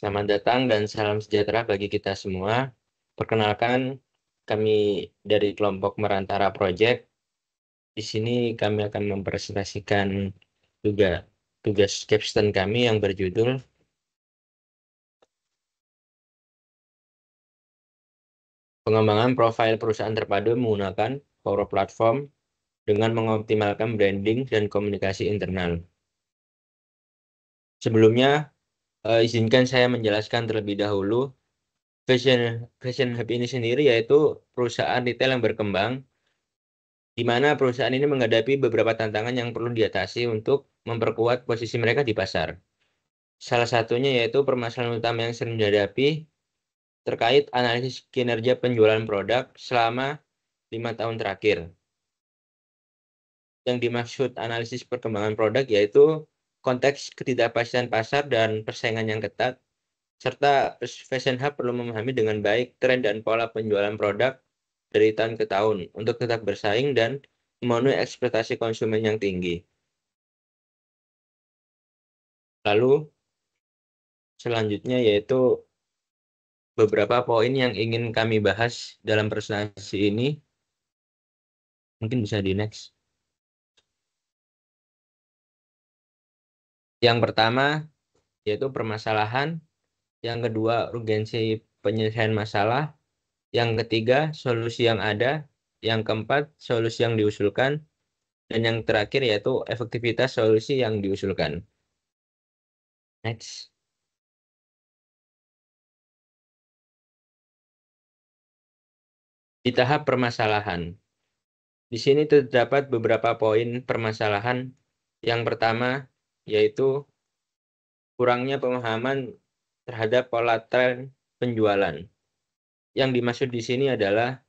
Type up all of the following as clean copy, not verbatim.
Selamat datang dan salam sejahtera bagi kita semua. Perkenalkan, kami dari kelompok Merantara Project. Di sini kami akan mempresentasikan juga tugas capstone kami yang berjudul Pengembangan Profil Perusahaan Terpadu menggunakan Power Platform dengan mengoptimalkan branding dan komunikasi internal. Sebelumnya, izinkan saya menjelaskan terlebih dahulu. Fashion Hub ini sendiri yaitu perusahaan retail yang berkembang di mana perusahaan ini menghadapi beberapa tantangan yang perlu diatasi untuk memperkuat posisi mereka di pasar. Salah satunya yaitu permasalahan utama yang sering dihadapi terkait analisis kinerja penjualan produk selama 5 tahun terakhir. Yang dimaksud analisis perkembangan produk yaitu konteks ketidakpastian pasar dan persaingan yang ketat, serta Fashion Hub perlu memahami dengan baik tren dan pola penjualan produk dari tahun ke tahun untuk tetap bersaing dan memenuhi ekspektasi konsumen yang tinggi. Lalu selanjutnya yaitu beberapa poin yang ingin kami bahas dalam presentasi ini. Mungkin bisa di next. Yang pertama yaitu permasalahan, yang kedua urgensi penyelesaian masalah, yang ketiga solusi yang ada, yang keempat solusi yang diusulkan, dan yang terakhir yaitu efektivitas solusi yang diusulkan. Next. Di tahap permasalahan. Di sini terdapat beberapa poin permasalahan. Yang pertama yaitu kurangnya pemahaman terhadap pola tren penjualan. Yang dimaksud di sini adalah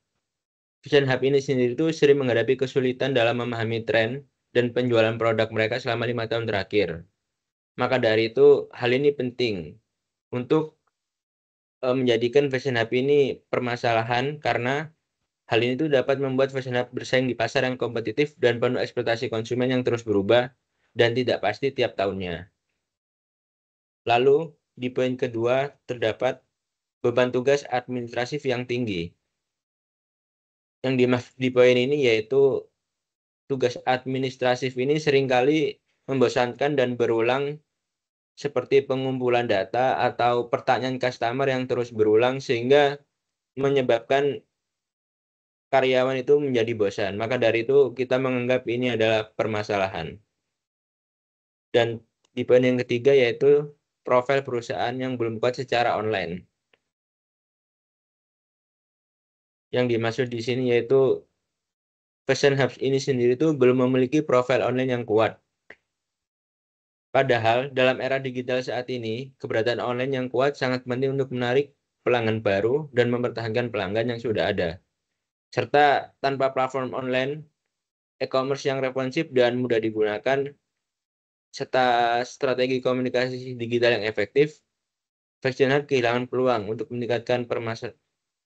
Fashion Hub ini sendiri itu sering menghadapi kesulitan dalam memahami tren dan penjualan produk mereka selama 5 tahun terakhir. Maka dari itu, hal ini penting untuk menjadikan Fashion Hub ini permasalahan karena hal ini tuh dapat membuat Fashion Hub bersaing di pasar yang kompetitif dan penuh ekspektasi konsumen yang terus berubah dan tidak pasti tiap tahunnya. Lalu, di poin kedua terdapat beban tugas administratif yang tinggi. Yang di poin ini yaitu tugas administratif ini seringkali membosankan dan berulang seperti pengumpulan data atau pertanyaan customer yang terus berulang sehingga menyebabkan karyawan itu menjadi bosan. Maka dari itu kita menganggap ini adalah permasalahan. Dan di poin yang ketiga yaitu profil perusahaan yang belum kuat secara online. Yang dimaksud di sini yaitu Fashion Hub ini sendiri itu belum memiliki profil online yang kuat. Padahal dalam era digital saat ini, keberadaan online yang kuat sangat penting untuk menarik pelanggan baru dan mempertahankan pelanggan yang sudah ada. Serta tanpa platform online, e-commerce yang responsif dan mudah digunakan, serta strategi komunikasi digital yang efektif, Fashion Hub kehilangan peluang untuk meningkatkan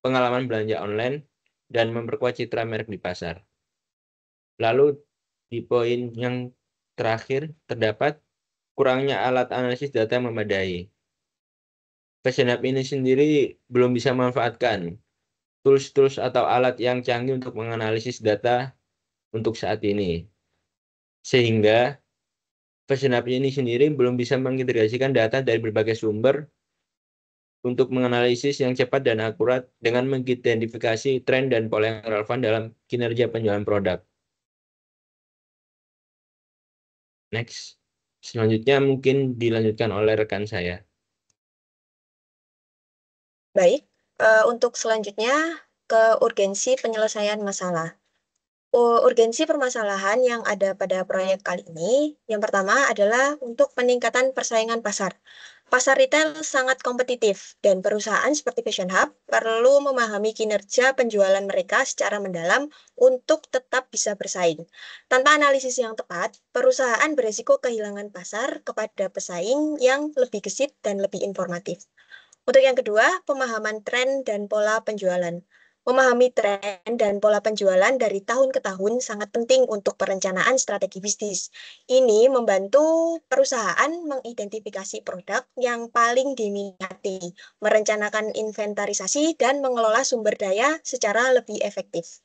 pengalaman belanja online dan memperkuat citra merek di pasar. Lalu di poin yang terakhir terdapat kurangnya alat analisis data yang memadai. Fashion Hub ini sendiri belum bisa memanfaatkan tools-tools atau alat yang canggih untuk menganalisis data untuk saat ini. Sehingga Fashion Hub ini sendiri belum bisa mengintegrasikan data dari berbagai sumber untuk menganalisis yang cepat dan akurat dengan mengidentifikasi tren dan pola yang relevan dalam kinerja penjualan produk. Next. Selanjutnya mungkin dilanjutkan oleh rekan saya. Baik, untuk selanjutnya ke urgensi penyelesaian masalah. Urgensi permasalahan yang ada pada proyek kali ini, yang pertama adalah untuk peningkatan persaingan pasar. Pasar retail sangat kompetitif dan perusahaan seperti Fashion Hub perlu memahami kinerja penjualan mereka secara mendalam untuk tetap bisa bersaing. Tanpa analisis yang tepat, perusahaan beresiko kehilangan pasar kepada pesaing yang lebih gesit dan lebih informatif. Untuk yang kedua, pemahaman tren dan pola penjualan. Memahami tren dan pola penjualan dari tahun ke tahun sangat penting untuk perencanaan strategi bisnis. Ini membantu perusahaan mengidentifikasi produk yang paling diminati, merencanakan inventarisasi, dan mengelola sumber daya secara lebih efektif.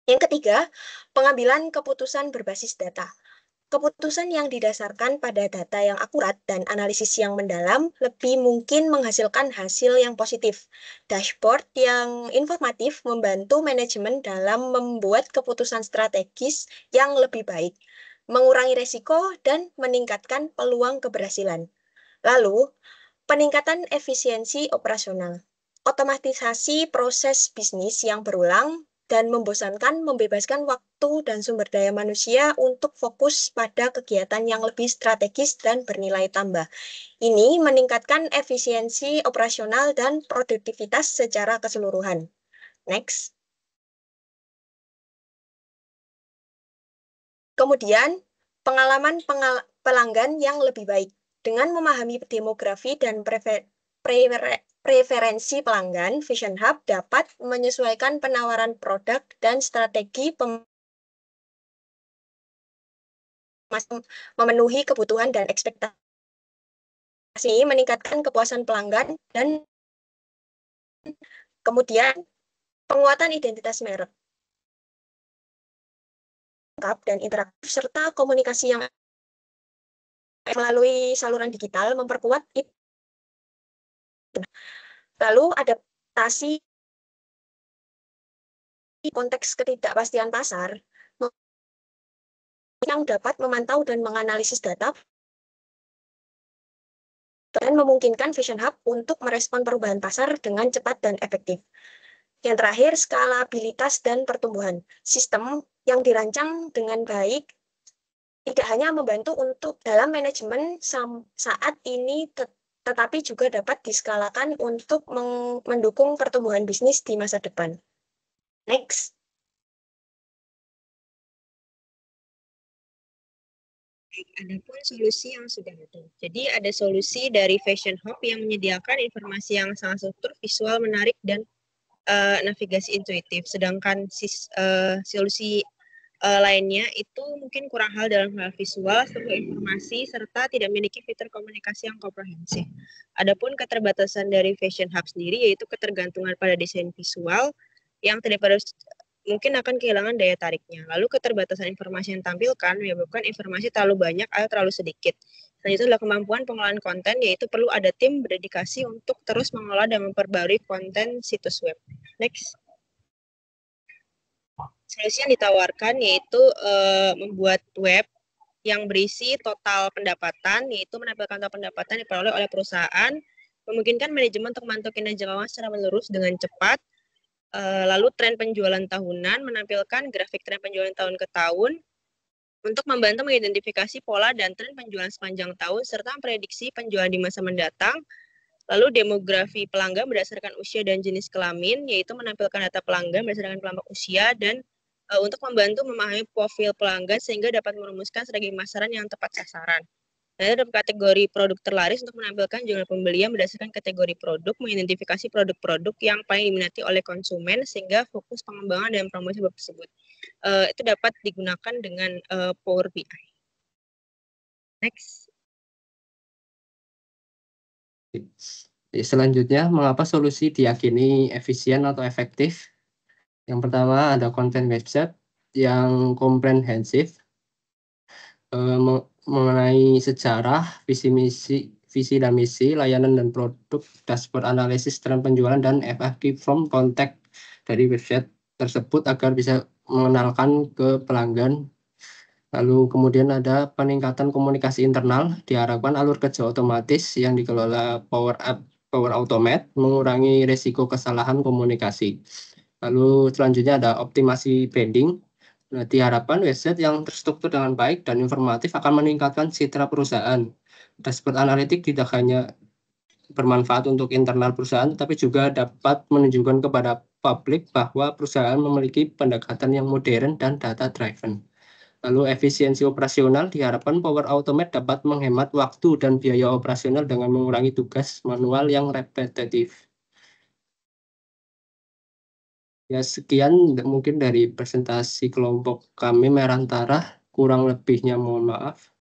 Yang ketiga, pengambilan keputusan berbasis data. Keputusan yang didasarkan pada data yang akurat dan analisis yang mendalam lebih mungkin menghasilkan hasil yang positif. Dashboard yang informatif membantu manajemen dalam membuat keputusan strategis yang lebih baik, mengurangi resiko, dan meningkatkan peluang keberhasilan. Lalu, peningkatan efisiensi operasional. Otomatisasi proses bisnis yang berulang dan membosankan membebaskan waktu dan sumber daya manusia untuk fokus pada kegiatan yang lebih strategis dan bernilai tambah. Ini meningkatkan efisiensi operasional dan produktivitas secara keseluruhan. Next. Kemudian, pengalaman pelanggan yang lebih baik. Dengan memahami demografi dan preferensi pelanggan, Vision Hub dapat menyesuaikan penawaran produk dan strategi memenuhi kebutuhan dan ekspektasi, meningkatkan kepuasan pelanggan, dan kemudian penguatan identitas merek dan interaktif, serta komunikasi yang melalui saluran digital memperkuat itu. Lalu adaptasi konteks ketidakpastian pasar yang dapat memantau dan menganalisis data dan memungkinkan Vision Hub untuk merespon perubahan pasar dengan cepat dan efektif. Yang terakhir, skalabilitas dan pertumbuhan. Sistem yang dirancang dengan baik tidak hanya membantu untuk dalam manajemen saat ini, tetapi juga dapat diskalakan untuk mendukung pertumbuhan bisnis di masa depan. Next. Adapun solusi yang sudah ada. Jadi ada solusi dari Vision Hub yang menyediakan informasi yang sangat struktur, visual, menarik, dan navigasi intuitif. Sedangkan solusi lainnya itu mungkin kurang hal dalam hal visual, struktur informasi, serta tidak memiliki fitur komunikasi yang komprehensif. Adapun keterbatasan dari Vision Hub sendiri yaitu ketergantungan pada desain visual yang tidak pada mungkin akan kehilangan daya tariknya. Lalu keterbatasan informasi yang tampilkan menyebabkan informasi terlalu banyak atau terlalu sedikit. Selanjutnya adalah kemampuan pengelolaan konten, yaitu perlu ada tim berdedikasi untuk terus mengelola dan memperbarui konten situs web. Next. Solusi yang ditawarkan yaitu membuat web yang berisi total pendapatan, yaitu menampilkan total pendapatan yang diperoleh oleh perusahaan, memungkinkan manajemen untuk memantau kinerja keuangan secara menerus dengan cepat. Lalu tren penjualan tahunan, menampilkan grafik tren penjualan tahun ke tahun untuk membantu mengidentifikasi pola dan tren penjualan sepanjang tahun serta memprediksi penjualan di masa mendatang. Lalu demografi pelanggan berdasarkan usia dan jenis kelamin, yaitu menampilkan data pelanggan berdasarkan kelompok usia dan untuk membantu memahami profil pelanggan sehingga dapat merumuskan strategi pemasaran yang tepat sasaran. Lalu ada kategori produk terlaris untuk menampilkan jumlah pembelian berdasarkan kategori produk, mengidentifikasi produk-produk yang paling diminati oleh konsumen sehingga fokus pengembangan dan promosi tersebut. Itu dapat digunakan dengan Power BI. Next. Selanjutnya, mengapa solusi diyakini efisien atau efektif? Yang pertama ada konten website yang komprehensif mengenai sejarah, visi dan misi, layanan dan produk, dashboard analisis tren penjualan, dan FAQ from contact dari website tersebut agar bisa mengenalkan ke pelanggan. Lalu kemudian ada peningkatan komunikasi internal, diharapkan alur kerja otomatis yang dikelola Power Automate mengurangi risiko kesalahan komunikasi. Lalu selanjutnya ada optimasi branding. Nah, diharapkan website yang terstruktur dengan baik dan informatif akan meningkatkan citra perusahaan. Dashboard analitik tidak hanya bermanfaat untuk internal perusahaan, tapi juga dapat menunjukkan kepada publik bahwa perusahaan memiliki pendekatan yang modern dan data-driven. Lalu efisiensi operasional, diharapkan Power Automate dapat menghemat waktu dan biaya operasional dengan mengurangi tugas manual yang repetitif. Ya, sekian mungkin dari presentasi kelompok kami Merantara. Kurang lebihnya mohon maaf.